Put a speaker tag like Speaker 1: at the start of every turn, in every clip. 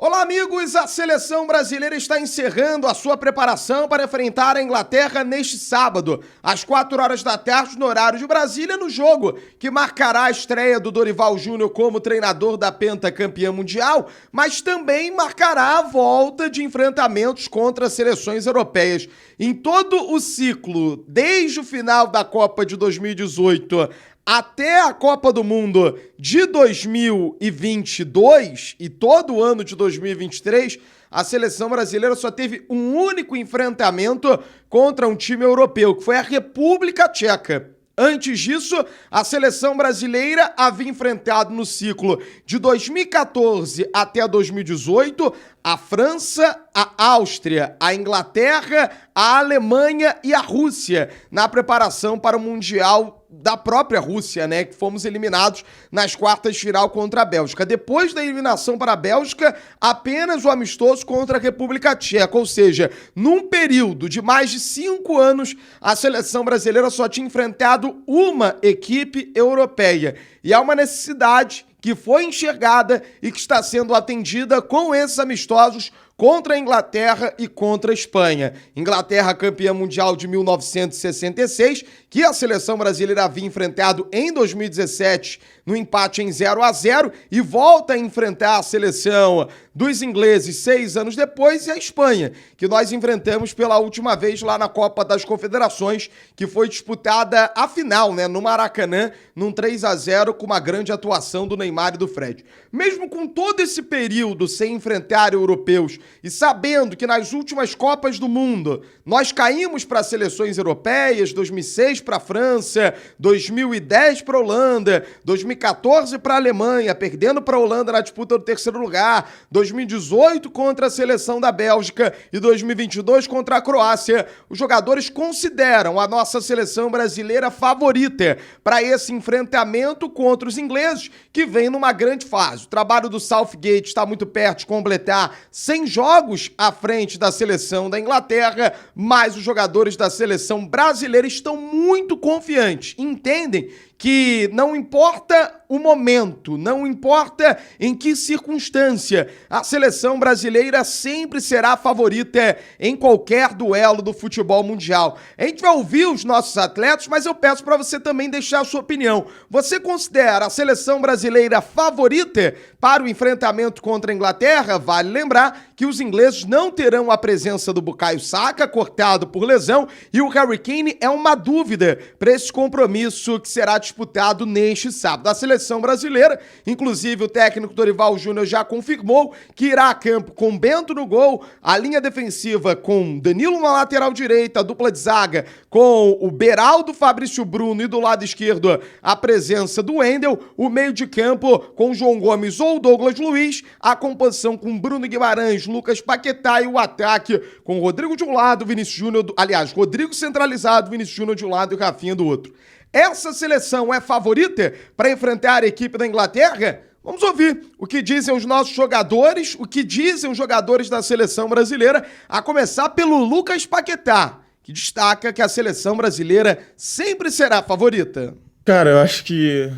Speaker 1: Olá, amigos! A seleção brasileira está encerrando a sua preparação para enfrentar a Inglaterra neste sábado, às 4 horas da tarde, no horário de Brasília, no jogo que marcará a estreia do Dorival Júnior como treinador da pentacampeã mundial, mas também marcará a volta de enfrentamentos contra seleções europeias. Em todo o ciclo, desde o final da Copa de 2018 até a Copa do Mundo de 2022 e todo o ano de 2023, a seleção brasileira só teve um único enfrentamento contra um time europeu, que foi a República Tcheca. Antes disso, a seleção brasileira havia enfrentado no ciclo de 2014 até 2018 a França, a Áustria, a Inglaterra, a Alemanha e a Rússia na preparação para o Mundial da própria Rússia, né, que fomos eliminados nas quartas de final contra a Bélgica. Depois da eliminação para a Bélgica, apenas o amistoso contra a República Tcheca, ou seja, num período de mais de 5 anos, a seleção brasileira só tinha enfrentado uma equipe europeia. E há uma necessidade que foi enxergada e que está sendo atendida com esses amistosos contra a Inglaterra e contra a Espanha. Inglaterra campeã mundial de 1966, que a seleção brasileira havia enfrentado em 2017 no empate em 0-0 e volta a enfrentar a seleção dos ingleses 6 anos depois, e a Espanha, que nós enfrentamos pela última vez lá na Copa das Confederações, que foi disputada a final, né, no Maracanã, num 3-0 com uma grande atuação do Neymar e do Fred. Mesmo com todo esse período sem enfrentar europeus e sabendo que nas últimas Copas do Mundo nós caímos para seleções europeias, 2006 para a França, 2010 para a Holanda, 2014 para a Alemanha, perdendo para a Holanda na disputa do terceiro lugar, 2018 contra a seleção da Bélgica e 2022 contra a Croácia, os jogadores consideram a nossa seleção brasileira favorita para esse enfrentamento contra os ingleses, que vem numa grande fase. O trabalho do Southgate está muito perto de completar 100 jogos à frente da seleção da Inglaterra, mas os jogadores da seleção brasileira estão muito confiantes, entendem que não importa o momento, não importa em que circunstância, a seleção brasileira sempre será a favorita em qualquer duelo do futebol mundial. A gente vai ouvir os nossos atletas, mas eu peço para você também deixar a sua opinião. Você considera a seleção brasileira favorita para o enfrentamento contra a Inglaterra? Vale lembrar que os ingleses não terão a presença do Bukayo Saka, cortado por lesão, e o Harry Kane é uma dúvida para esse compromisso que será disputado neste sábado. A seleção brasileira, inclusive o técnico Dorival Júnior já confirmou que irá a campo com Bento no gol, a linha defensiva com Danilo na lateral direita, a dupla de zaga com o Beraldo, Fabrício Bruno e do lado esquerdo a presença do Wendel, o meio de campo com João Gomes ou Douglas Luiz, a composição com Bruno Guimarães, Lucas Paquetá e o ataque com Rodrigo de um lado, Vinícius Júnior, Rodrigo centralizado, Vinícius Júnior de um lado e Rafinha do outro. Essa seleção é favorita para enfrentar a equipe da Inglaterra? Vamos ouvir o que dizem os nossos jogadores, o que dizem os jogadores da seleção brasileira, a começar pelo Lucas Paquetá, que destaca que a seleção brasileira sempre será favorita.
Speaker 2: Cara, eu acho que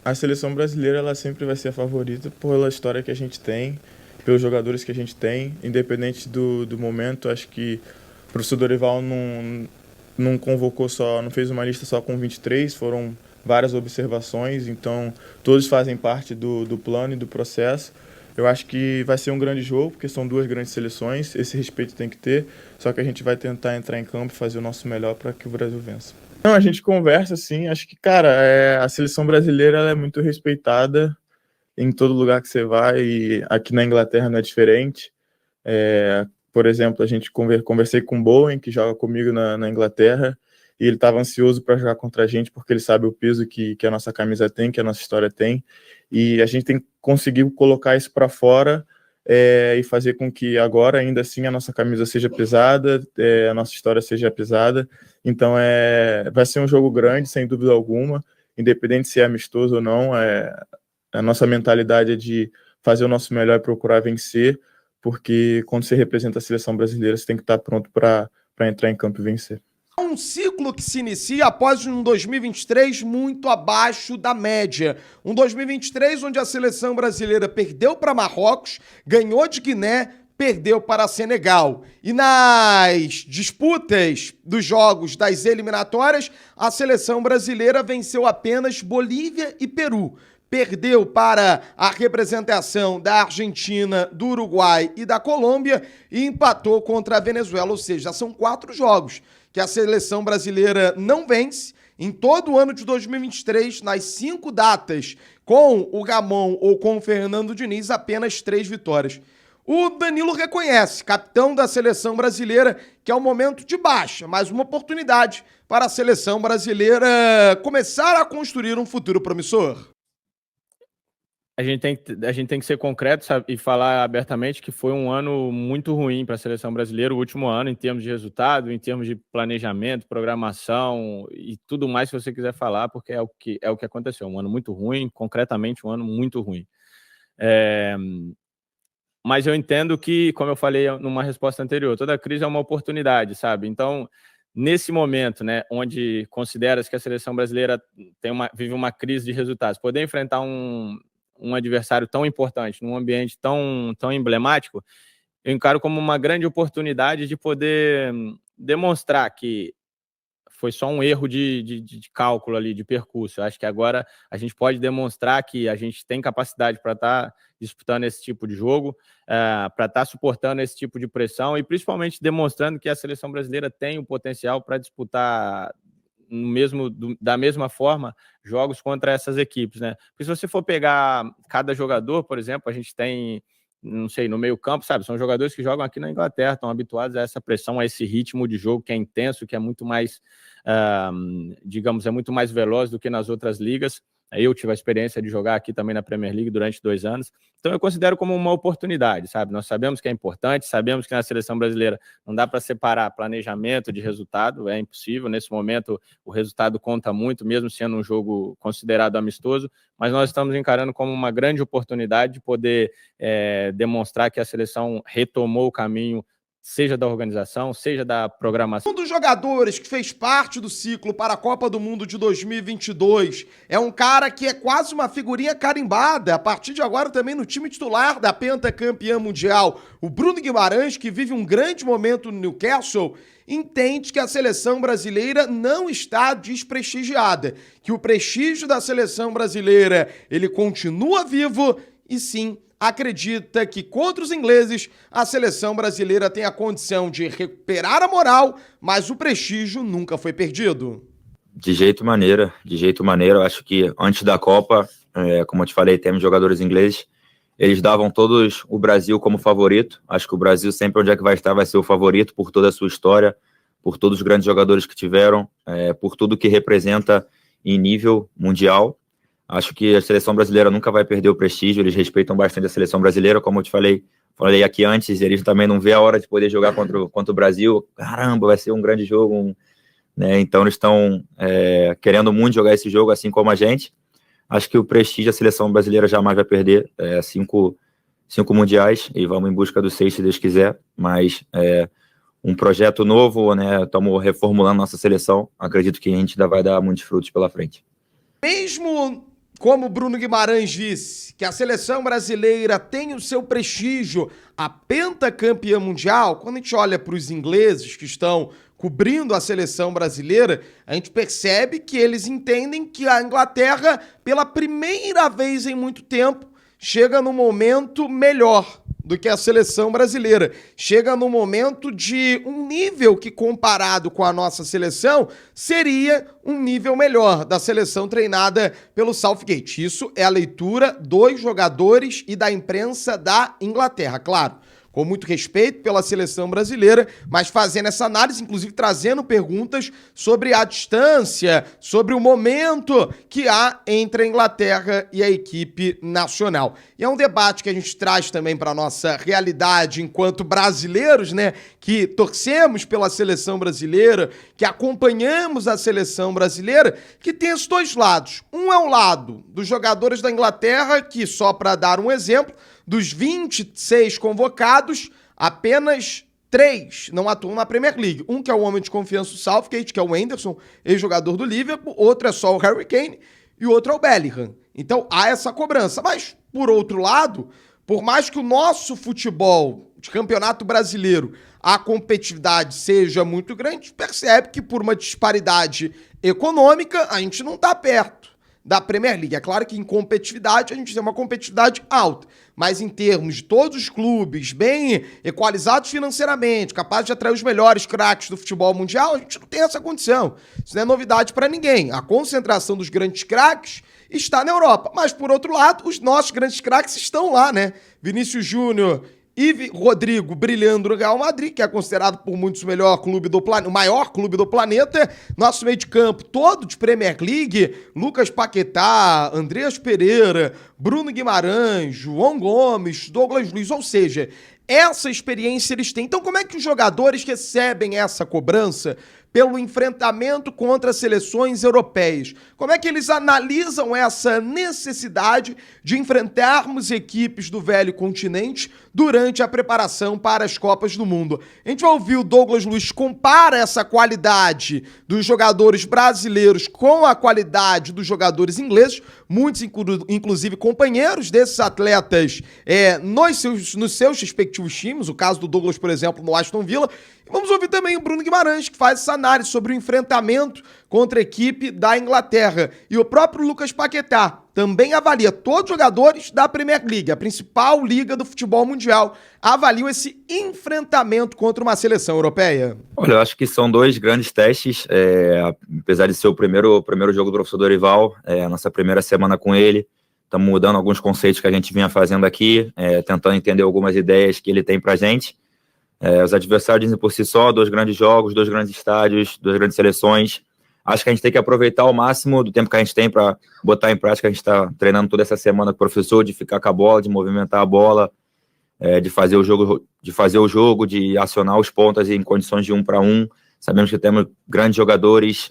Speaker 2: a seleção brasileira ela sempre vai ser a favorita pela história que a gente tem, pelos jogadores que a gente tem, independente do momento. Acho que o professor Dorival não convocou só, não fez uma lista só com 23, foram várias observações, então todos fazem parte do plano e do processo. Eu acho que vai ser um grande jogo, porque são duas grandes seleções, esse respeito tem que ter, só que a gente vai tentar entrar em campo e fazer o nosso melhor para que o Brasil vença. Não, a gente conversa, sim, acho que, cara, a seleção brasileira ela é muito respeitada em todo lugar que você vai, e aqui na Inglaterra não é diferente. Por exemplo, a gente conversei com o Bowen, que joga comigo na Inglaterra, e ele estava ansioso para jogar contra a gente, porque ele sabe o peso que a nossa camisa tem, que a nossa história tem, e a gente tem que conseguir colocar isso para fora e fazer com que agora, ainda assim, a nossa camisa seja pesada, a nossa história seja pesada. Então, vai ser um jogo grande, sem dúvida alguma, independente se é amistoso ou não. A nossa mentalidade é de fazer o nosso melhor e procurar vencer, porque quando você representa a seleção brasileira, você tem que estar pronto para entrar em campo e vencer.
Speaker 1: Um ciclo que se inicia após um 2023 muito abaixo da média. Um 2023 onde a seleção brasileira perdeu para Marrocos, ganhou de Guiné, perdeu para Senegal. E nas disputas dos jogos das eliminatórias, a seleção brasileira venceu apenas Bolívia e Peru. Perdeu para a representação da Argentina, do Uruguai e da Colômbia e empatou contra a Venezuela. Ou seja, são 4 jogos que a seleção brasileira não vence em todo o ano de 2023, nas 5 datas com o Gamon ou com o Fernando Diniz, apenas 3 vitórias. O Danilo reconhece, capitão da seleção brasileira, que é um momento de baixa, mas uma oportunidade para a seleção brasileira começar a construir um futuro promissor.
Speaker 3: A gente tem que ser concreto, sabe, e falar abertamente que foi um ano muito ruim para a seleção brasileira, o último ano, em termos de resultado, em termos de planejamento, programação e tudo mais que você quiser falar, porque é o que aconteceu. Um ano muito ruim, concretamente um ano muito ruim. Mas eu entendo que, como eu falei numa resposta anterior, toda crise é uma oportunidade, sabe? Então, nesse momento, né, onde considera-se que a seleção brasileira vive uma crise de resultados, poder enfrentar um adversário tão importante, num ambiente tão emblemático, eu encaro como uma grande oportunidade de poder demonstrar que foi só um erro de cálculo ali, de percurso. Eu acho que agora a gente pode demonstrar que a gente tem capacidade para estar disputando esse tipo de jogo, para estar suportando esse tipo de pressão e principalmente demonstrando que a seleção brasileira tem o potencial para disputar da mesma forma jogos contra essas equipes, né? Porque se você for pegar cada jogador, por exemplo, a gente tem, não sei, no meio campo, sabe, são jogadores que jogam aqui na Inglaterra, estão habituados a essa pressão, a esse ritmo de jogo que é intenso, que é muito mais, digamos, é muito mais veloz do que nas outras ligas. Eu tive a experiência de jogar aqui também na Premier League durante 2 anos, então eu considero como uma oportunidade, sabe? Nós sabemos que é importante, sabemos que na seleção brasileira não dá para separar planejamento de resultado, é impossível, nesse momento o resultado conta muito, mesmo sendo um jogo considerado amistoso, mas nós estamos encarando como uma grande oportunidade de poder demonstrar que a seleção retomou o caminho, seja da organização, seja da programação.
Speaker 1: Um dos jogadores que fez parte do ciclo para a Copa do Mundo de 2022 é um cara que é quase uma figurinha carimbada, a partir de agora também no time titular da pentacampeã mundial. O Bruno Guimarães, que vive um grande momento no Newcastle, entende que a seleção brasileira não está desprestigiada, que o prestígio da seleção brasileira ele continua vivo e sim, acredita que contra os ingleses a seleção brasileira tem a condição de recuperar a moral, mas o prestígio nunca foi perdido.
Speaker 4: De jeito maneira. Eu acho que antes da Copa, como eu te falei, temos jogadores ingleses, eles davam todos o Brasil como favorito. Acho que o Brasil sempre onde é que vai estar vai ser o favorito por toda a sua história, por todos os grandes jogadores que tiveram, por tudo que representa em nível mundial. Acho que a seleção brasileira nunca vai perder o prestígio, eles respeitam bastante a seleção brasileira, como eu te falei aqui antes, eles também não vê a hora de poder jogar contra o Brasil. Caramba, vai ser um grande jogo, né? Então eles estão querendo muito jogar esse jogo, assim como a gente. Acho que o prestígio a seleção brasileira jamais vai perder, 5 mundiais, e vamos em busca do 6, se Deus quiser, mas um projeto novo, né? Estamos reformulando nossa seleção, acredito que a gente ainda vai dar muitos frutos pela frente.
Speaker 1: Mesmo como Bruno Guimarães disse, que a seleção brasileira tem o seu prestígio, a pentacampeã mundial, quando a gente olha para os ingleses que estão cobrindo a seleção brasileira, a gente percebe que eles entendem que a Inglaterra, pela primeira vez em muito tempo, chega num momento melhor do que a seleção brasileira. Chega no momento de um nível que, comparado com a nossa seleção, seria um nível melhor da seleção treinada pelo Southgate. Isso é a leitura dos jogadores e da imprensa da Inglaterra, claro. Com muito respeito pela seleção brasileira, mas fazendo essa análise, inclusive trazendo perguntas sobre a distância, sobre o momento que há entre a Inglaterra e a equipe nacional. E é um debate que a gente traz também para a nossa realidade enquanto brasileiros, né, que torcemos pela seleção brasileira, que acompanhamos a seleção brasileira, que tem esses 2 lados. Um é o lado dos jogadores da Inglaterra, que, só para dar um exemplo, dos 26 convocados, apenas 3 não atuam na Premier League. Um que é o homem de confiança do Southgate, que é o Henderson, ex-jogador do Liverpool. Outro é só o Harry Kane e o outro é o Bellingham. Então há essa cobrança. Mas, por outro lado, por mais que o nosso futebol de campeonato brasileiro, a competitividade seja muito grande, a gente percebe que por uma disparidade econômica, a gente não está perto da Premier League. É claro que em competitividade a gente tem uma competitividade alta, mas em termos de todos os clubes bem equalizados financeiramente, capazes de atrair os melhores craques do futebol mundial, a gente não tem essa condição. Isso não é novidade para ninguém. A concentração dos grandes craques está na Europa, mas por outro lado, os nossos grandes craques estão lá, né? Vinícius Júnior e Rodrigo brilhando no Real Madrid, que é considerado por muitos o maior clube do planeta. Nosso meio de campo todo de Premier League, Lucas Paquetá, Andreas Pereira, Bruno Guimarães, João Gomes, Douglas Luiz, ou seja, essa experiência eles têm. Então como é que os jogadores recebem essa cobrança pelo enfrentamento contra seleções europeias? Como é que eles analisam essa necessidade de enfrentarmos equipes do velho continente durante a preparação para as Copas do Mundo? A gente vai ouvir o Douglas Luiz compara essa qualidade dos jogadores brasileiros com a qualidade dos jogadores ingleses, muitos inclusive companheiros desses atletas nos seus respectivos times, o caso do Douglas, por exemplo, no Aston Villa. E vamos ouvir também o Bruno Guimarães, que faz essa análise sobre o enfrentamento contra a equipe da Inglaterra. E o próprio Lucas Paquetá também avalia todos os jogadores da Premier League, a principal liga do futebol mundial, avaliam esse enfrentamento contra uma seleção europeia.
Speaker 4: Olha, eu acho que são dois grandes testes, apesar de ser o primeiro jogo do professor Dorival, a nossa primeira semana com ele, estamos mudando alguns conceitos que a gente vinha fazendo aqui, tentando entender algumas ideias que ele tem pra gente. Os adversários dizem por si só, 2 grandes jogos, 2 grandes estádios, 2 grandes seleções. Acho que a gente tem que aproveitar ao máximo do tempo que a gente tem para botar em prática. A gente está treinando toda essa semana com o professor, de ficar com a bola, de movimentar a bola, de fazer o jogo, de acionar os pontas em condições de 1 para 1. Sabemos que temos grandes jogadores,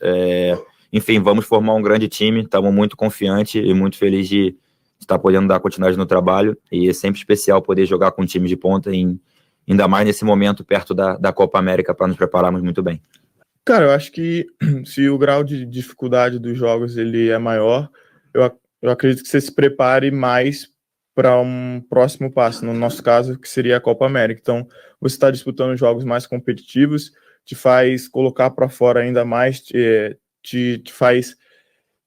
Speaker 4: enfim, vamos formar um grande time. Estamos muito confiantes e muito felizes de estar podendo dar continuidade no trabalho, e é sempre especial poder jogar com um time de ponta, ainda mais nesse momento perto da Copa América, para nos prepararmos muito bem.
Speaker 2: Cara, eu acho que se o grau de dificuldade dos jogos ele é maior, eu acredito que você se prepare mais para um próximo passo, no nosso caso, que seria a Copa América. Então, você está disputando jogos mais competitivos, te faz colocar para fora ainda mais, te faz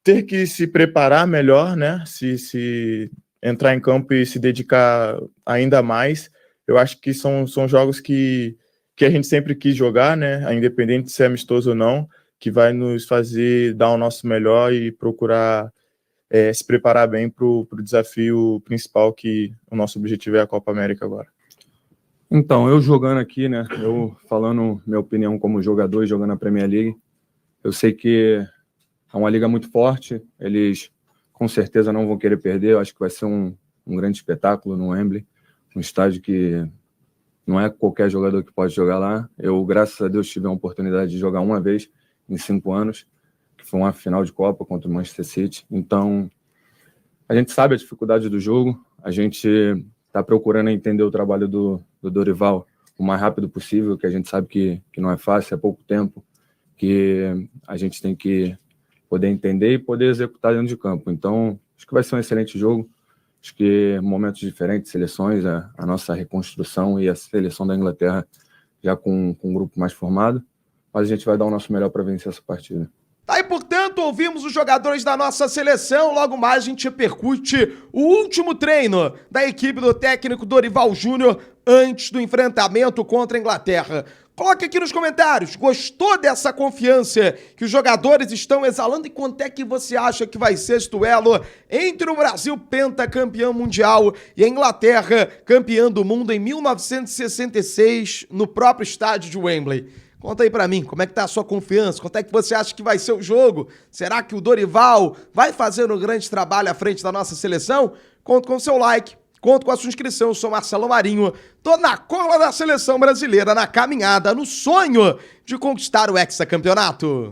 Speaker 2: ter que se preparar melhor, né? Se entrar em campo e se dedicar ainda mais. Eu acho que são jogos que a gente sempre quis jogar, né? Independente de ser amistoso ou não, que vai nos fazer dar o nosso melhor e procurar se preparar bem para o desafio principal, que o nosso objetivo é a Copa América agora.
Speaker 5: Então, eu jogando aqui, né? Eu falando minha opinião como jogador e jogando na Premier League, eu sei que é uma liga muito forte, eles com certeza não vão querer perder. Eu acho que vai ser um grande espetáculo no Wembley, um estádio que não é qualquer jogador que pode jogar lá. Eu, graças a Deus, tive a oportunidade de jogar uma vez em 5 anos, que foi uma final de Copa contra o Manchester City. Então, a gente sabe a dificuldade do jogo, a gente está procurando entender o trabalho do Dorival o mais rápido possível, que a gente sabe que não é fácil, é pouco tempo, que a gente tem que poder entender e poder executar dentro de campo. Então, acho que vai ser um excelente jogo. Acho que momentos diferentes, seleções, a nossa reconstrução e a seleção da Inglaterra já com um grupo mais formado, mas a gente vai dar o nosso melhor para vencer essa partida.
Speaker 1: Tá, e portanto, ouvimos os jogadores da nossa seleção. Logo mais a gente repercute o último treino da equipe do técnico Dorival Júnior antes do enfrentamento contra a Inglaterra. Coloque aqui nos comentários, gostou dessa confiança que os jogadores estão exalando, e quanto é que você acha que vai ser esse duelo entre o Brasil, pentacampeão mundial, e a Inglaterra, campeã do mundo em 1966, no próprio estádio de Wembley? Conta aí pra mim, como é que tá a sua confiança? Quanto é que você acha que vai ser o jogo? Será que o Dorival vai fazer um grande trabalho à frente da nossa seleção? Conto com o seu like. Conto com a sua inscrição. Eu sou Marcelo Marinho, tô na cola da seleção brasileira, na caminhada, no sonho de conquistar o hexacampeonato.